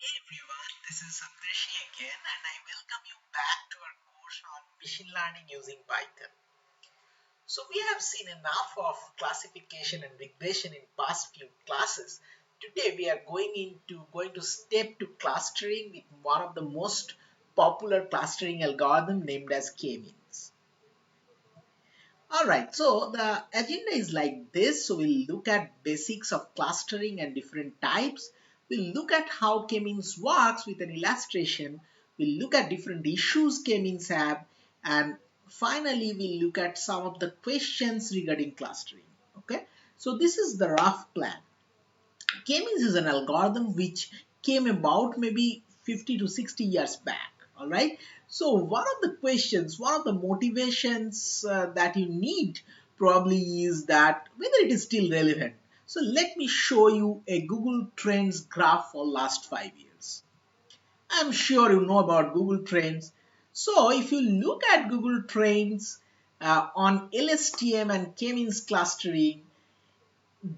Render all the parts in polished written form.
Hey everyone, this is Sandeshi again, and I welcome you back to our course on machine learning using Python. So we have seen enough of classification and regression in past few classes. Today we are going to step to clustering with one of the most popular clustering algorithm named as k-means. Alright, so the agenda is like this. So we'll look at basics of clustering and different types. We'll look at how k-means works with an illustration. We'll look at different issues k-means have. And finally, we'll look at some of the questions regarding clustering. Okay, so this is the rough plan. K-means is an algorithm which came about maybe 50 to 60 years back. All right. So one of the motivations that you need probably is that whether it is still relevant. So let me show you a Google Trends graph for last 5 years. I'm sure you know about Google Trends. So if you look at Google Trends on LSTM and K-means clustering,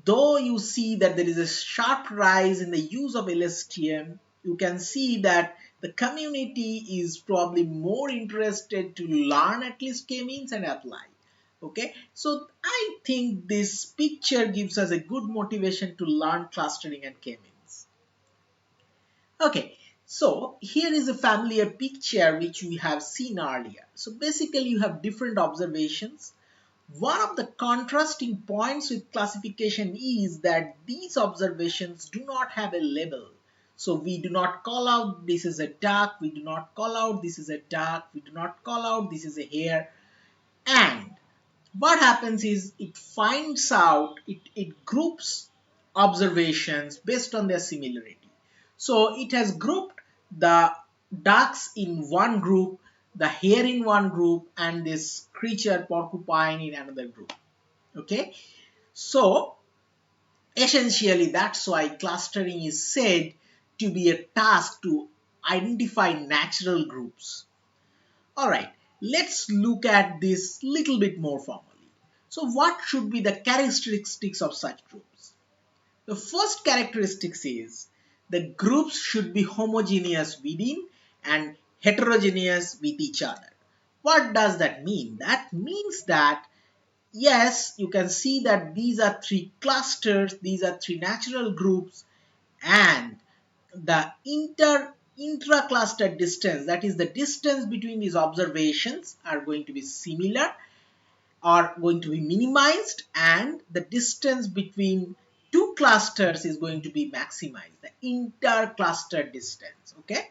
though you see that there is a sharp rise in the use of LSTM, you can see that the community is probably more interested to learn at least k-means and apply. Okay, so I think this picture gives us a good motivation to learn clustering and k-means. Okay, so here is a familiar picture which we have seen earlier. So basically you have different observations. One of the contrasting points with classification is that these observations do not have a label. So we do not call out this is a duck, we do not call out this is a duck, we do not call out this is a hare. And what happens is it groups observations based on their similarity. So it has grouped the ducks in one group, the hare in one group, and this creature porcupine in another group. Okay, so essentially that's why clustering is said to be a task to identify natural groups. All right, let's look at this little bit more formally. So what should be the characteristics of such groups? The first characteristics is the groups should be homogeneous within and heterogeneous with each other. What does that mean? That means that yes, you can see that these are three clusters, these are three natural groups, and the intra-cluster distance, that is the distance between these observations, are going to be similar, are going to be minimized, and the distance between two clusters is going to be maximized, the inter-cluster distance. Okay,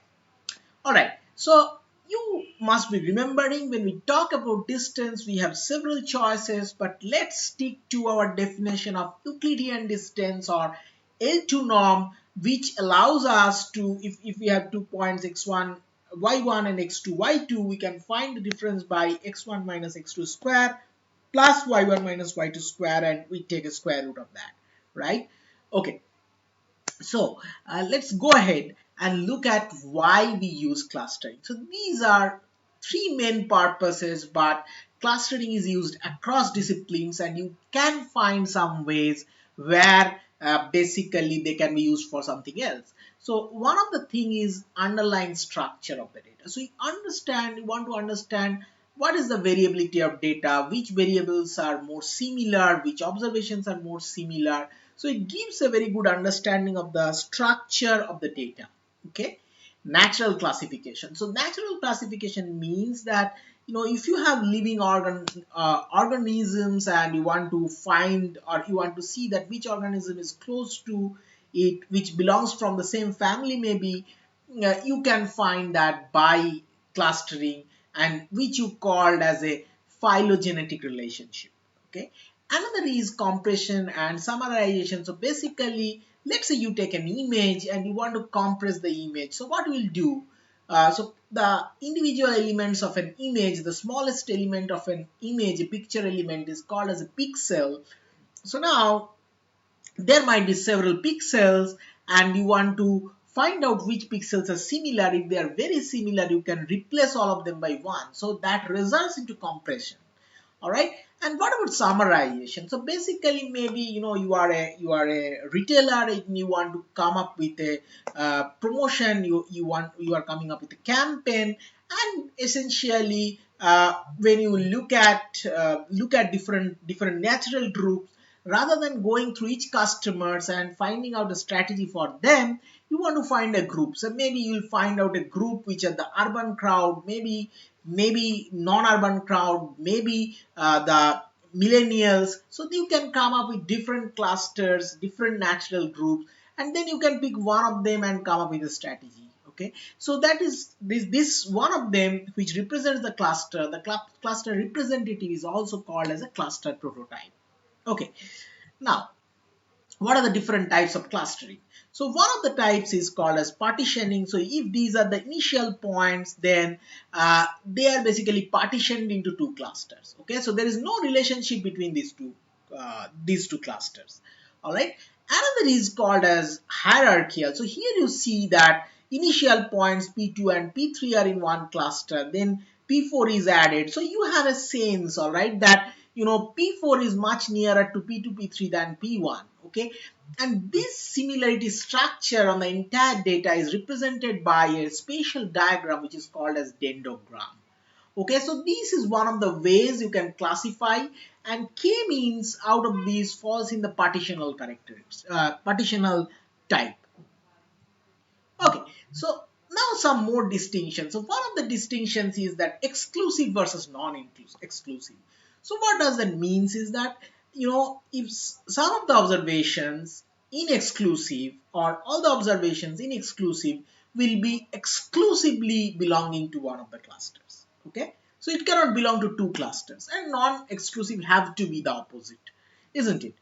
all right, so you must be remembering when we talk about distance, we have several choices, but let's stick to our definition of Euclidean distance or L2 norm, which allows us to, if we have 2 points x1, y1 and x2, y2, we can find the difference by x1 minus x2 square plus y1 minus y2 square, and we take a square root of that, right? Okay, so let's go ahead and look at why we use clustering. So these are three main purposes, but clustering is used across disciplines, and you can find some ways where basically they can be used for something else. So one of the thing is underlying structure of the data. So you want to understand what is the variability of data, which variables are more similar, which observations are more similar. So it gives a very good understanding of the structure of the data. Okay, natural classification. So natural classification means that if you have living organisms and you want to find or you want to see that which organism is close to it, which belongs from the same family maybe, you can find that by clustering, and which you called as a phylogenetic relationship. Okay, another is compression and summarization. So basically, let's say you take an image and you want to compress the image. So what we'll do, so the individual elements of an image, the smallest element of an image, a picture element, is called as a pixel. So now there might be several pixels and you want to find out which pixels are similar. If they are very similar, you can replace all of them by one. So that results into compression. All right. And what about summarization? So basically, maybe you are a retailer and you want to come up with a promotion. You are coming up with a campaign, and essentially, when you look at different natural groups, rather than going through each customers and finding out a strategy for them, you want to find a group. So maybe you'll find out a group which are the urban crowd, maybe non-urban crowd, maybe the millennials. So you can come up with different clusters, different natural groups, and then you can pick one of them and come up with a strategy. Okay, so that is this one of them which represents the cluster. The cluster representative is also called as a cluster prototype. Okay, now what are the different types of clustering? So one of the types is called as partitioning. So if these are the initial points, then they are basically partitioned into two clusters. Okay, so there is no relationship between these two clusters. All right. Another is called as hierarchical. So here you see that initial points P2 and P3 are in one cluster. Then P4 is added. So you have a sense, all right, that P4 is much nearer to P2, P3 than P1. Okay, and this similarity structure on the entire data is represented by a spatial diagram which is called as dendrogram. Okay, so this is one of the ways you can classify, and K means out of these falls in the partitional characters, partitional type. Okay, so now some more distinctions. So one of the distinctions is that exclusive versus non-exclusive. So what does that means is that if some of the observations in exclusive or all the observations in exclusive will be exclusively belonging to one of the clusters. Okay, so it cannot belong to two clusters, and non-exclusive have to be the opposite, isn't it?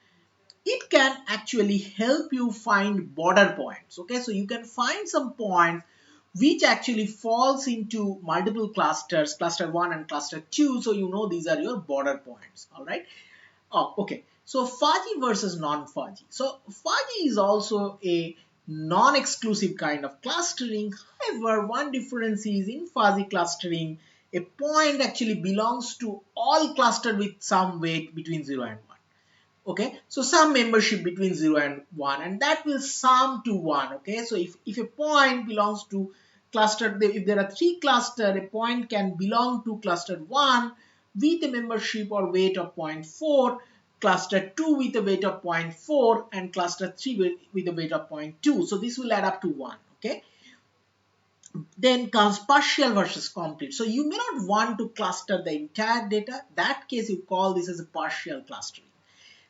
It can actually help you find border points. Okay, so you can find some points which actually falls into multiple clusters, cluster 1 and cluster 2, so these are your border points. All right. Oh, okay, so fuzzy versus non-fuzzy. So fuzzy is also a non-exclusive kind of clustering. However, one difference is in fuzzy clustering, a point actually belongs to all clustered with some weight between 0 and 1. Okay, so some membership between 0 and 1, and that will sum to 1. Okay, so if a point belongs to cluster, if there are three cluster, a point can belong to cluster 1 with a membership or weight of 0.4, cluster 2 with a weight of 0.4, and cluster 3 with a weight of 0.2. So this will add up to 1. Okay, then comes partial versus complete. So you may not want to cluster the entire data. That case you call this as a partial clustering.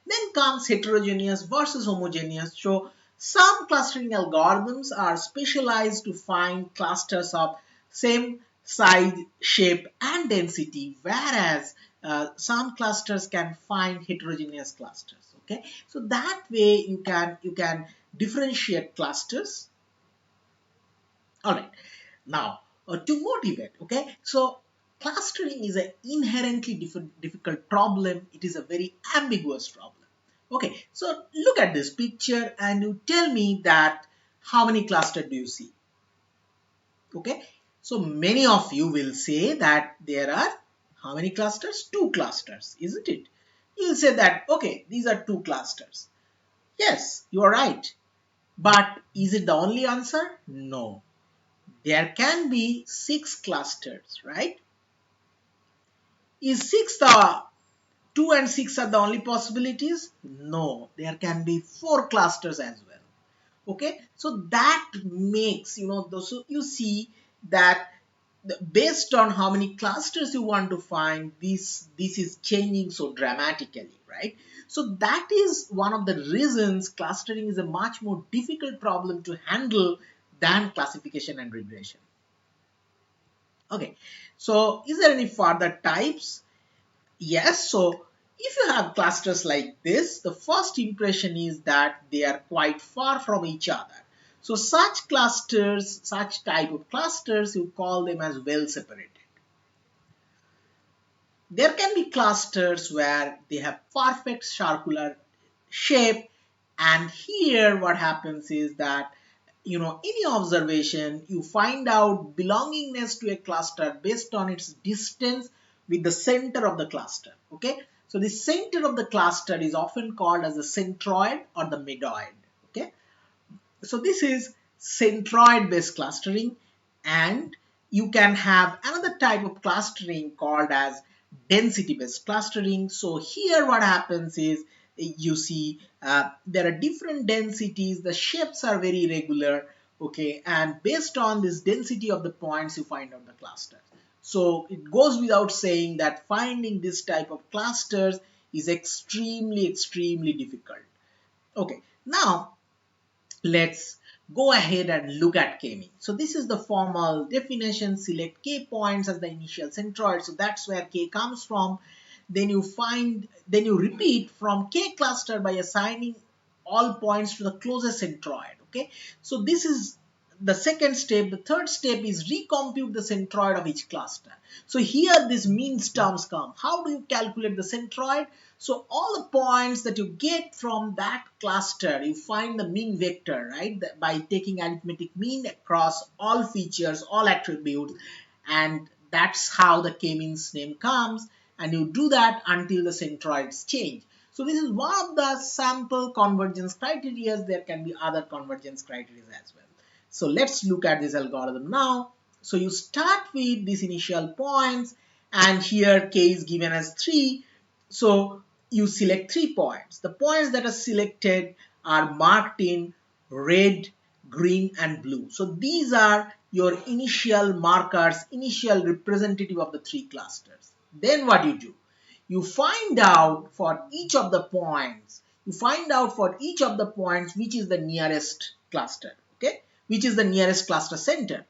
Then comes heterogeneous versus homogeneous. So some clustering algorithms are specialized to find clusters of same size, shape, and density, whereas some clusters can find heterogeneous clusters. Okay, so that way you can differentiate clusters. All right. Now, to motivate, okay, so clustering is an inherently difficult problem. It is a very ambiguous problem. Okay, so look at this picture and you tell me that how many clusters do you see? Okay, so many of you will say that there are how many clusters? Two clusters, isn't it? You will say that, okay, these are two clusters. Yes, you are right. But is it the only answer? No. There can be six clusters, right? Is six the 2 and 6 are the only possibilities? No, there can be four clusters as well. Okay, so that makes, so you see that based on how many clusters you want to find, this is changing so dramatically, right? So that is one of the reasons clustering is a much more difficult problem to handle than classification and regression. Okay, so is there any further types? Yes, so if you have clusters like this, the first impression is that they are quite far from each other. So such clusters, such type of clusters, you call them as well separated. There can be clusters where they have perfect circular shape, and here what happens is that any observation you find out belongingness to a cluster based on its distance with the center of the cluster. Okay, So the center of the cluster is often called as the centroid or the medoid. Okay, so this is centroid based clustering, and you can have another type of clustering called as density based clustering. So here what happens is you see there are different densities, the shapes are very regular, okay, and based on this density of the points you find out the clusters. So it goes without saying that finding this type of clusters is extremely difficult. Okay, now let's go ahead and look at k-mean. So this is the formal definition. Select k points as the initial centroid. So that's where k comes from. Then you repeat from k cluster by assigning all points to the closest centroid. Okay. So this is the second step. The third step is recompute the centroid of each cluster. So here this means terms come. How do you calculate the centroid? So all the points that you get from that cluster, you find the mean vector, right? By taking arithmetic mean across all features, all attributes, and that's how the k-means name comes. And you do that until the centroids change. So this is one of the sample convergence criteria. There can be other convergence criteria as well. So let's look at this algorithm now. So you start with these initial points, and here k is given as 3. So you select 3 points. The points that are selected are marked in red, green and blue. So these are your initial markers, initial representative of the 3 clusters. Then what you do? You find out for each of the points, which is the nearest cluster, okay? Which is the nearest cluster center.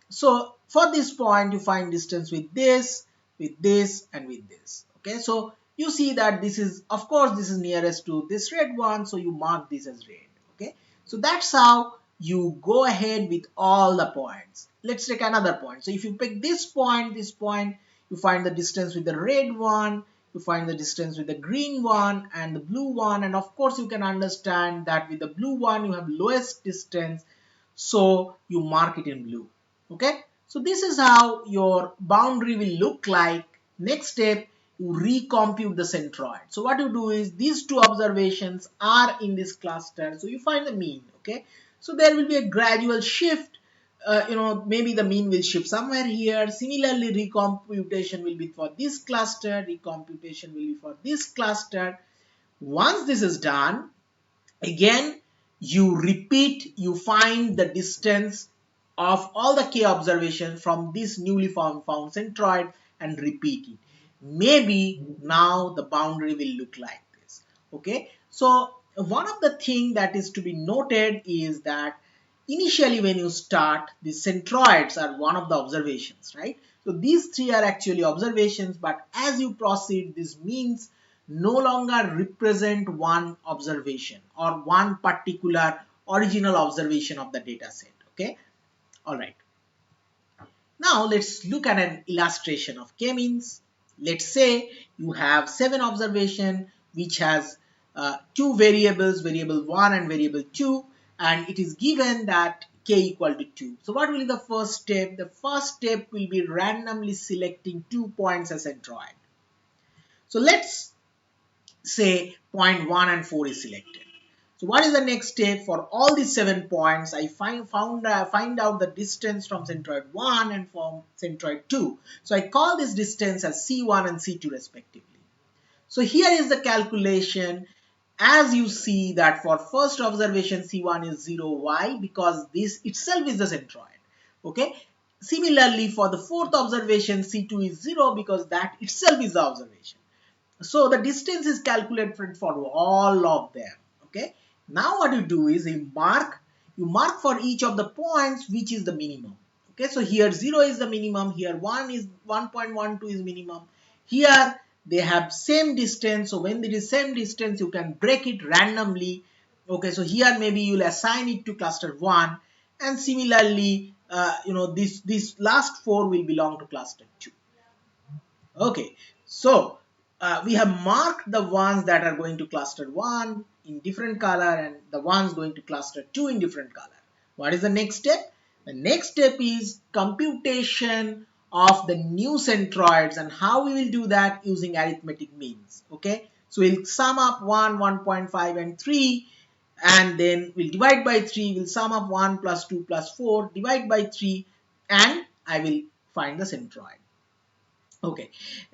So for this point, you find distance with this, and with this. Okay, so you see that this is, of course, this is nearest to this red one, so you mark this as red. Okay, so that's how you go ahead with all the points. Let's take another point. So if you pick this point, you find the distance with the red one, you find the distance with the green one and the blue one, and of course you can understand that with the blue one you have lowest distance, so you mark it in blue. Okay, so this is how your boundary will look like. Next step, you recompute the centroid. So what you do is these two observations are in this cluster, so you find the mean. Okay, so there will be a gradual shift. Maybe the mean will shift somewhere here. Similarly, recomputation will be for this cluster, recomputation will be for this cluster. Once this is done, again you repeat, you find the distance of all the k observations from this newly found centroid and repeat it. Maybe now the boundary will look like this. Okay, so one of the things that is to be noted is that initially when you start, the centroids are one of the observations, right? So these three are actually observations, but as you proceed, this means no longer represent one observation or one particular original observation of the data set. Okay, all right. Now let's look at an illustration of k-means. Let's say you have 7 observation which has two variables, variable 1 and variable 2, and it is given that k equal to 2. So what will be the first step? The first step will be randomly selecting 2 points as centroid. So let's say point 1 and 4 is selected. So what is the next step? For all these 7 points, I find out the distance from centroid 1 and from centroid 2. So I call this distance as C1 and C2 respectively. So here is the calculation. As you see that for first observation C1 is 0. Why? Because this itself is the centroid. Okay. Similarly, for the fourth observation C2 is 0 because that itself is the observation. So the distance is calculated for all of them. Okay. Now what you do is you mark for each of the points which is the minimum. Okay. So here 0 is the minimum. Here 1.12 is minimum. Here they have same distance. So when there is same distance, you can break it randomly. Okay. So here maybe you will assign it to cluster 1, and similarly, this last 4 will belong to cluster 2. Okay, so we have marked the ones that are going to cluster 1 in different color and the ones going to cluster 2 in different color. What is the next step? The next step is computation of the new centroids. And how we will do that? Using arithmetic means. Okay, so we'll sum up 1, 1.5 and 3, and then we'll divide by 3. We'll sum up 1 plus 2 plus 4, divide by 3, and I will find the centroid. Okay,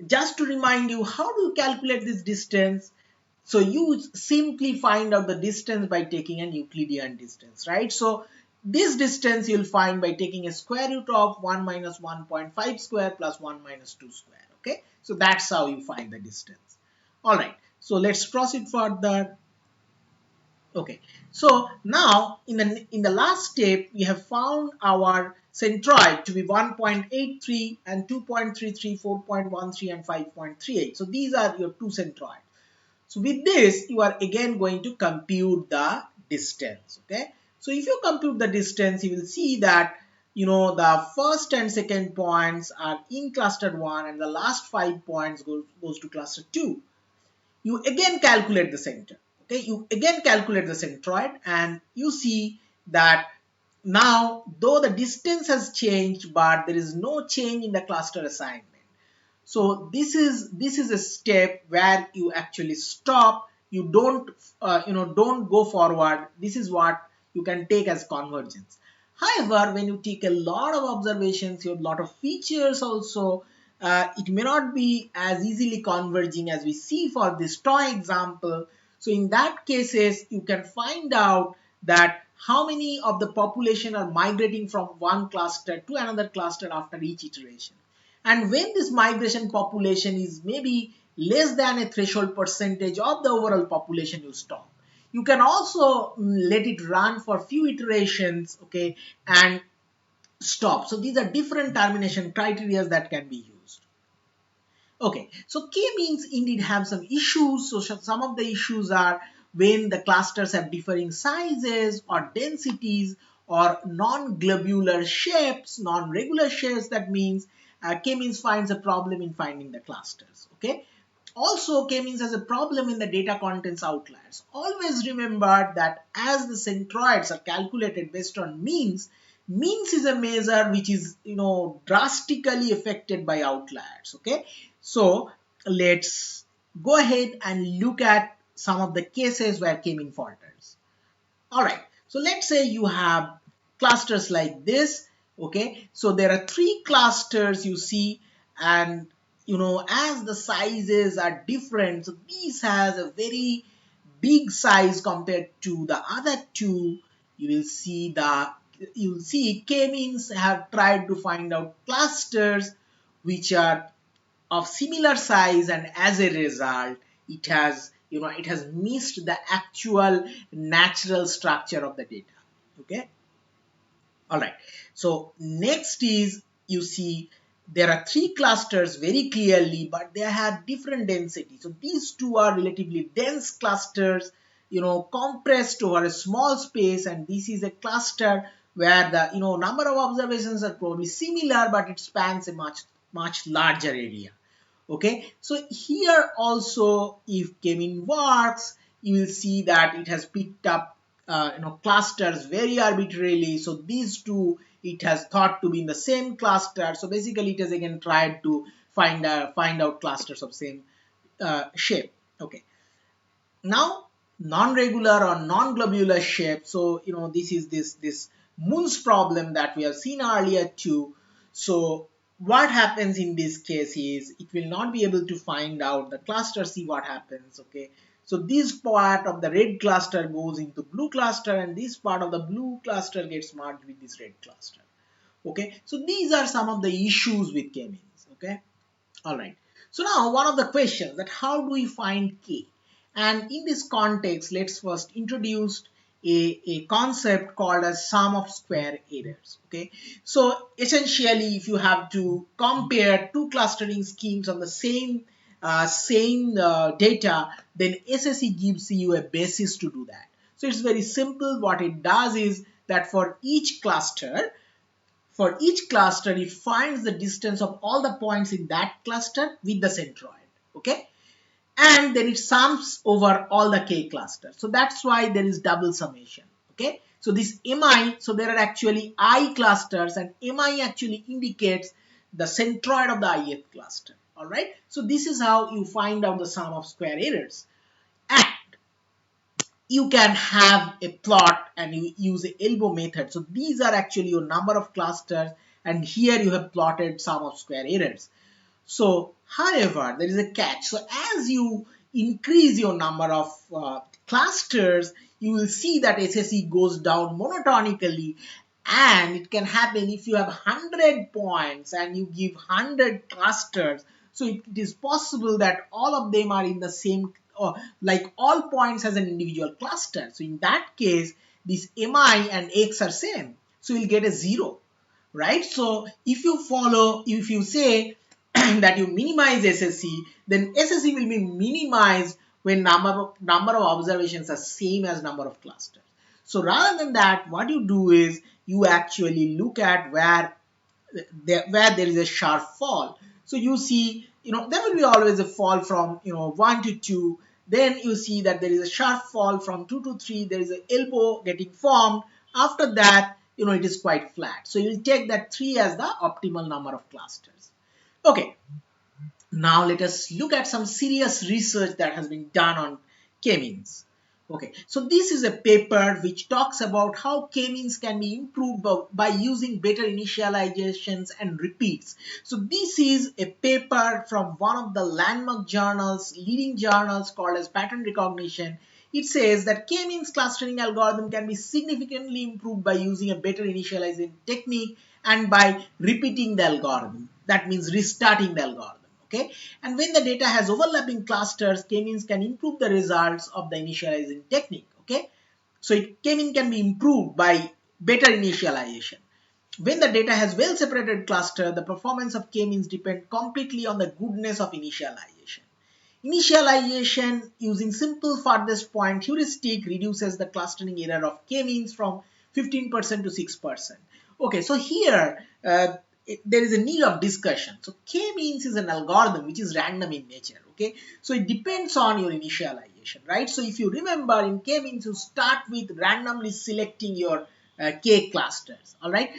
just to remind you, how do you calculate this distance? So you simply find out the distance by taking an Euclidean distance, right? So this distance you'll find by taking a square root of 1 minus 1.5 square plus 1 minus 2 square. Okay, so that's how you find the distance. All right, so let's proceed further. Okay, so now in the last step we have found our centroid to be 1.83 and 2.33, 4.13 and 5.38. So these are your two centroids. So with this, you are again going to compute the distance. Okay. So if you compute the distance, you will see that, the first and second points are in cluster 1 and the last 5 points goes to cluster 2. You again calculate the center. Okay. You again calculate the centroid and you see that now though the distance has changed, but there is no change in the cluster assignment. So this is a step where you actually stop. You don't go forward. This is what you can take as convergence. However, when you take a lot of observations, you have a lot of features also. It may not be as easily converging as we see for this toy example. So in that cases, you can find out that how many of the population are migrating from one cluster to another cluster after each iteration. And when this migration population is maybe less than a threshold percentage of the overall population, you stop. You can also let it run for few iterations, okay, and stop. So these are different termination criteria that can be used. Okay, so k-means indeed have some issues. So some of the issues are when the clusters have differing sizes or densities or non-globular shapes, non-regular shapes. That means k-means finds a problem in finding the clusters. Okay. Also, k-means has a problem in the data contents outliers. Always remember that as the centroids are calculated based on means, means is a measure which is drastically affected by outliers. Okay, so let's go ahead and look at some of the cases where k-mean falters. All right, so let's say you have clusters like this. Okay, so there are three clusters you see, and as the sizes are different, so this has a very big size compared to the other two. You will see k-means have tried to find out clusters which are of similar size, and as a result it has missed the actual natural structure of the data. Okay. All right, so next is, you see there are three clusters very clearly, but they have different density. So these two are relatively dense clusters, compressed over a small space, and this is a cluster where the number of observations are probably similar, but it spans a much larger area. Okay, so here also if k-mean works, you will see that it has picked up clusters very arbitrarily. So these two it has thought to be in the same cluster. So basically it has again tried to find out clusters of same shape. Okay, now non-regular or non-globular shape. So this is this Moon's problem that we have seen earlier too. So what happens in this case is it will not be able to find out the cluster. See what happens. Okay, so this part of the red cluster goes into blue cluster, and this part of the blue cluster gets merged with this red cluster. Okay, so these are some of the issues with k-means. Okay. All right. So now one of the questions that how do we find k? And in this context, let's first introduce a concept called as sum of square errors. Okay. So essentially, if you have to compare two clustering schemes on the same data, then SSE gives you a basis to do that. So it's very simple. What it does is that for each cluster, it finds the distance of all the points in that cluster with the centroid. Okay, and then it sums over all the k clusters. So that's why there is double summation. Okay, so this mi, so there are actually I clusters, and mi actually indicates the centroid of the ith cluster. All right. So this is how you find out the sum of square errors. And you can have a plot and you use the elbow method. So these are actually your number of clusters, and here you have plotted sum of square errors. So, however, there is a catch. So, as you increase your number of clusters, you will see that SSE goes down monotonically, and it can happen if you have 100 points and you give 100 clusters. So, it is possible that all of them are in the same, like all points has an individual cluster. So, in that case, this mi and x are same. So, you'll get a 0, right? So, if you say that you minimize SSE, then SSE will be minimized when number of observations are same as number of clusters. So rather than that, what you do is you actually look at where there is a sharp fall. So you see, there will be always a fall from 1 to 2. Then you see that there is a sharp fall from 2 to 3. There is an elbow getting formed. After that, it is quite flat. So you'll take that 3 as the optimal number of clusters. Okay, now let us look at some serious research that has been done on k-means. Okay, so this is a paper which talks about how k-means can be improved by using better initializations and repeats. So this is a paper from one of the landmark journals, leading journals called as Pattern Recognition. It says that k-means clustering algorithm can be significantly improved by using a better initializing technique and by repeating the algorithm. That means restarting the algorithm. Okay, and when the data has overlapping clusters, k-means can improve the results of the initializing technique. Okay, so k-mean can be improved by better initialization. When the data has well separated cluster, the performance of k-means depend completely on the goodness of initialization. Initialization using simple farthest point heuristic reduces the clustering error of k-means from 15% to 6%. Okay, so here there is a need of discussion. So k-means is an algorithm which is random in nature. Okay, so it depends on your initialization, right? So if you remember, in k-means you start with randomly selecting your k clusters. All right.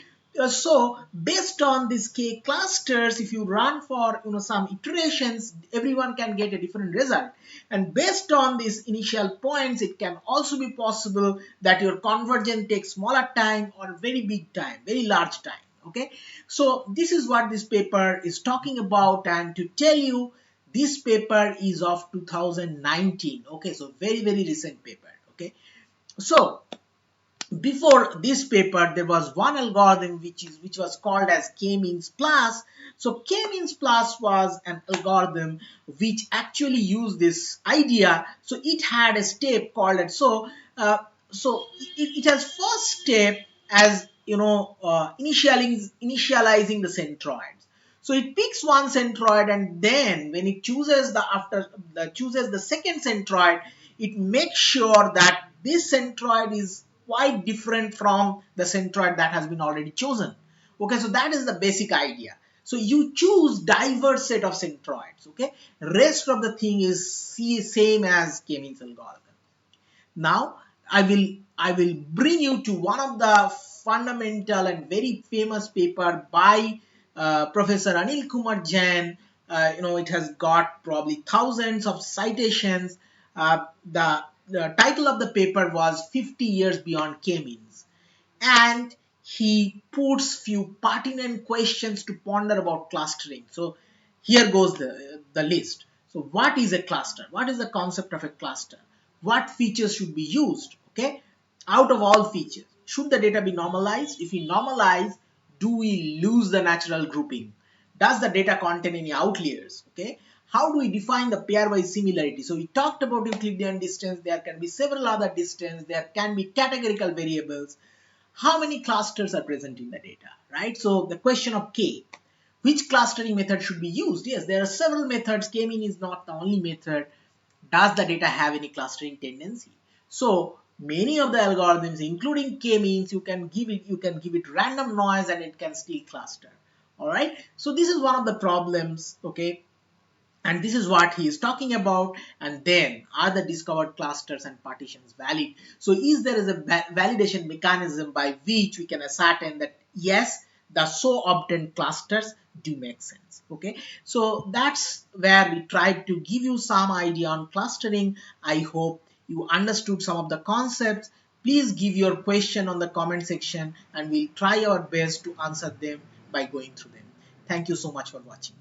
So based on these k clusters, if you run for some iterations, everyone can get a different result. And based on these initial points, it can also be possible that your conversion takes smaller time or very big time, very large time. Okay, so this is what this paper is talking about, and to tell you, this paper is of 2019. Okay, so very recent paper. Okay, so before this paper, there was one algorithm which was called as k-means plus. So k-means plus was an algorithm which actually used this idea. So it had a step called it. So it has first step as initializing the centroids. So it picks one centroid, and then when it chooses chooses the second centroid, it makes sure that this centroid is quite different from the centroid that has been already chosen. Okay, so that is the basic idea. So you choose diverse set of centroids. Okay, rest of the thing is same as k-means algorithm. Now I will bring you to one of the fundamental and very famous paper by Professor Anil Kumar Jain. It has got probably thousands of citations. The title of the paper was 50 Years Beyond K-means, and he puts few pertinent questions to ponder about clustering. So here goes the list. So what is a cluster? What is the concept of a cluster? What features should be used? Okay, out of all features, should the data be normalized? If we normalize, do we lose the natural grouping? Does the data contain any outliers? Okay, how do we define the pairwise similarity? So we talked about Euclidean distance. There can be several other distance. There can be categorical variables. How many clusters are present in the data, right? So the question of k, which clustering method should be used? Yes, there are several methods. K-mean is not the only method. Does the data have any clustering tendency? So many of the algorithms, including k-means, you can give it random noise and it can still cluster. All right. So this is one of the problems. Okay, and this is what he is talking about. And then, are the discovered clusters and partitions valid? So is there is a validation mechanism by which we can ascertain that yes, the so obtained clusters do make sense. Okay, so that's where we tried to give you some idea on clustering. I hope you understood some of the concepts. Please give your question on the comment section and we'll try our best to answer them by going through them. Thank you so much for watching.